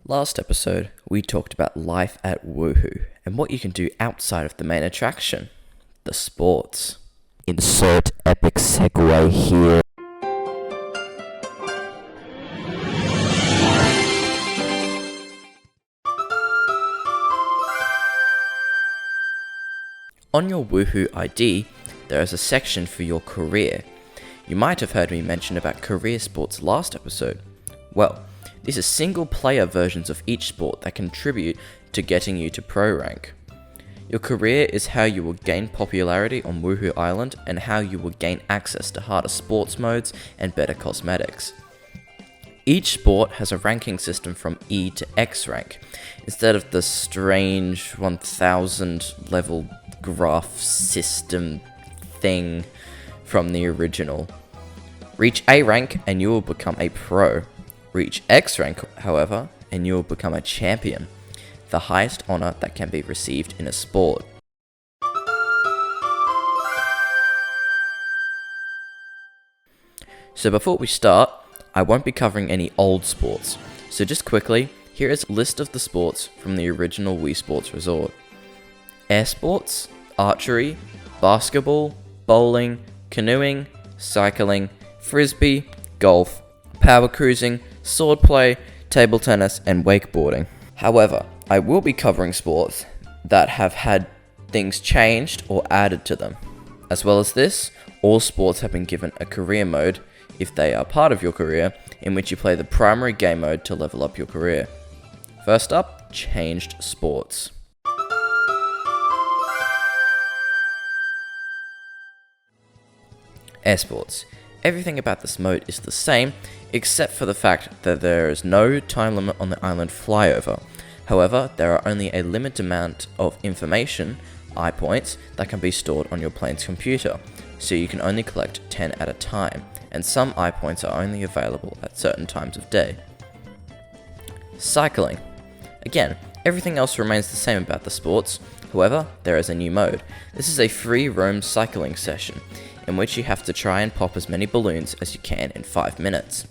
Last episode, we talked about life at Wuhu and what you can do outside of the main attraction, the sports. Insert epic segue here. On your Wuhu ID, there is a section for your career. You might have heard me mention about career sports last episode. Well, these are single-player versions of each sport that contribute to getting you to pro rank. Your career is how you will gain popularity on Wuhu Island and how you will gain access to harder sports modes and better cosmetics. Each sport has a ranking system from E to X rank, instead of the strange 1000 level graph system thing from the original. Reach A rank and you will become a pro. Reach X rank, however, and you will become a champion, the highest honor that can be received in a sport. So before we start, I won't be covering any old sports, so just quickly, here is a list of the sports from the original Wii Sports Resort. Air sports, archery, basketball, bowling, canoeing, cycling, frisbee, golf, power cruising, swordplay, table tennis, and wakeboarding. However, I will be covering sports that have had things changed or added to them. As well as this, all sports have been given a career mode, if they are part of your career, in which you play the primary game mode to level up your career. First up, changed sports. Air sports. Everything about this mode is the same, except for the fact that there is no time limit on the island flyover. However, there are only a limited amount of information, eye points, that can be stored on your plane's computer, so you can only collect 10 at a time, and some eye points are only available at certain times of day. Cycling. Again, everything else remains the same about the sports, however, there is a new mode. This is a free roam cycling session, in which you have to try and pop as many balloons as you can in 5 minutes.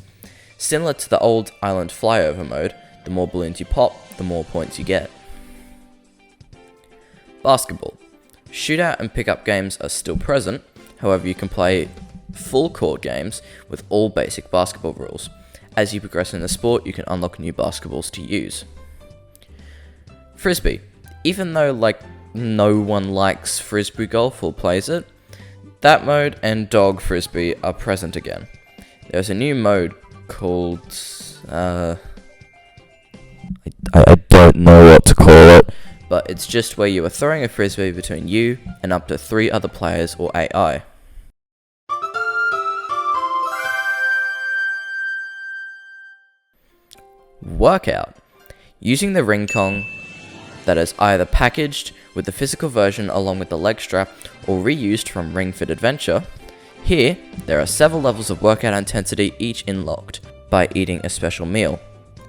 Similar to the old island flyover mode, the more balloons you pop, the more points you get. Basketball. Shootout and pickup games are still present, however you can play full court games with all basic basketball rules. As you progress in the sport, you can unlock new basketballs to use. Frisbee. Even though no one likes frisbee golf or plays it, that mode and dog frisbee are present again. There's a new mode called I don't know what to call it. but it's just where you are throwing a frisbee between you and up to 3 other players or AI. Workout. Using the ring Kong that is either packaged with the physical version along with the leg strap or reused from Ring Fit Adventure. Here, there are several levels of workout intensity, each unlocked by eating a special meal,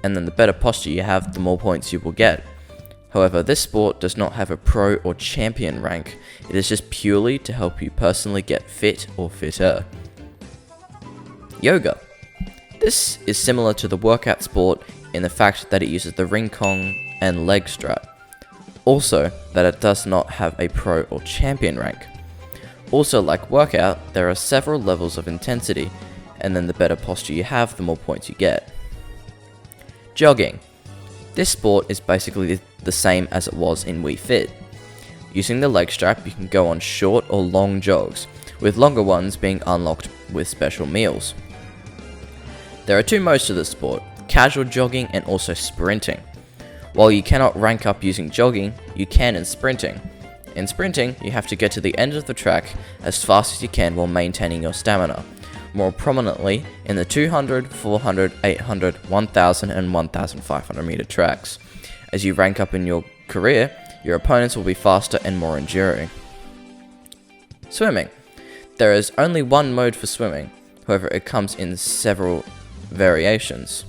and then the better posture you have, the more points you will get. However, this sport does not have a pro or champion rank, it is just purely to help you personally get fit or fitter. Yoga. This is similar to the workout sport in the fact that it uses the ring Kong and leg strap. Also, that it does not have a pro or champion rank. Also, like workout, there are several levels of intensity, and then the better posture you have, the more points you get. Jogging. This sport is basically the same as it was in Wii Fit. Using the leg strap, you can go on short or long jogs, with longer ones being unlocked with special meals. There are 2 modes to this sport, casual jogging and also sprinting. While you cannot rank up using jogging, you can in sprinting. In sprinting, you have to get to the end of the track as fast as you can while maintaining your stamina, more prominently in the 200, 400, 800, 1000 and 1500 meter tracks. As you rank up in your career, your opponents will be faster and more enduring. Swimming. There is only one mode for swimming, however it comes in several variations.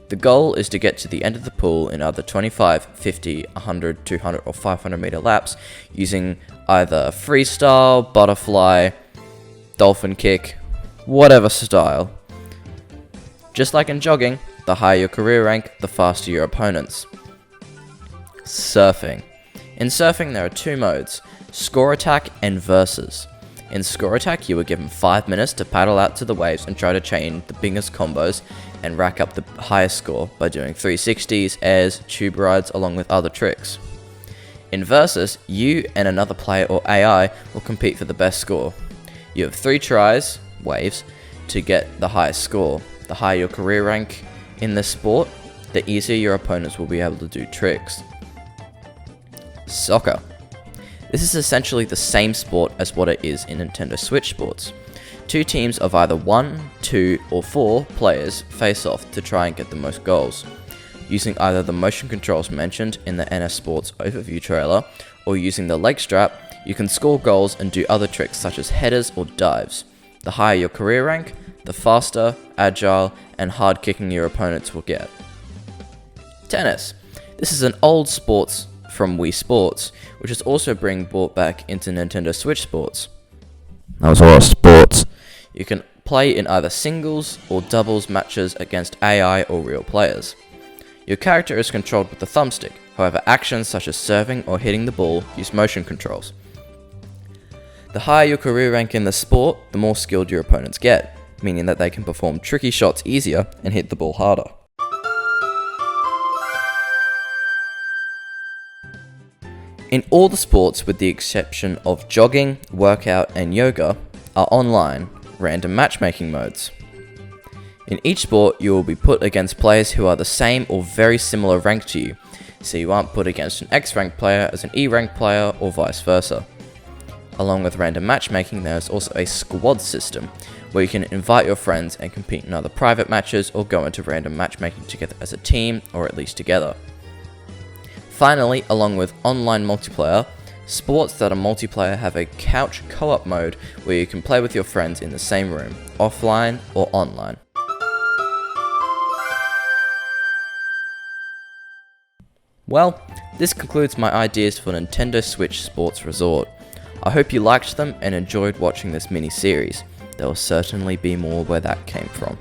The goal is to get to the end of the pool in either 25, 50, 100, 200 or 500 meter laps using either freestyle, butterfly, dolphin kick, whatever style. Just like in jogging, The higher your career rank, the faster your opponents. Surfing. In surfing there are two modes, score attack and versus. In score attack you are given 5 minutes to paddle out to the waves and try to chain the biggest combos and rack up the highest score by doing 360s, airs, tube rides along with other tricks. In versus, you and another player or AI will compete for the best score. You have 3 tries, waves, to get the highest score. The higher your career rank in this sport, the easier your opponents will be able to do tricks. Soccer. This is essentially the same sport as what it is in Nintendo Switch sports. 2 teams of either 1, 2, or 4 players face off to try and get the most goals. Using either the motion controls mentioned in the NS Sports overview trailer, or using the leg strap, you can score goals and do other tricks such as headers or dives. The higher your career rank, the faster, agile, and hard kicking your opponents will get. Tennis. This is an old sport from Wii Sports, which is also being brought back into Nintendo Switch sports. That was a lot of sports. You can play in either singles or doubles matches against AI or real players. Your character is controlled with the thumbstick, however actions such as serving or hitting the ball use motion controls. The higher your career rank in the sport, the more skilled your opponents get, meaning that they can perform tricky shots easier and hit the ball harder. In all the sports with the exception of jogging, workout and yoga are online, random matchmaking modes. In each sport you will be put against players who are the same or very similar rank to you, so you aren't put against an X rank player as an E rank player or vice versa. Along with random matchmaking there is also a squad system, where you can invite your friends and compete in either private matches or go into random matchmaking together as a team or at least together. Finally, along with online multiplayer, sports that are multiplayer have a couch co-op mode where you can play with your friends in the same room, offline or online. Well, this concludes my ideas for Nintendo Switch Sports Resort. I hope you liked them and enjoyed watching this mini-series. There will certainly be more where that came from.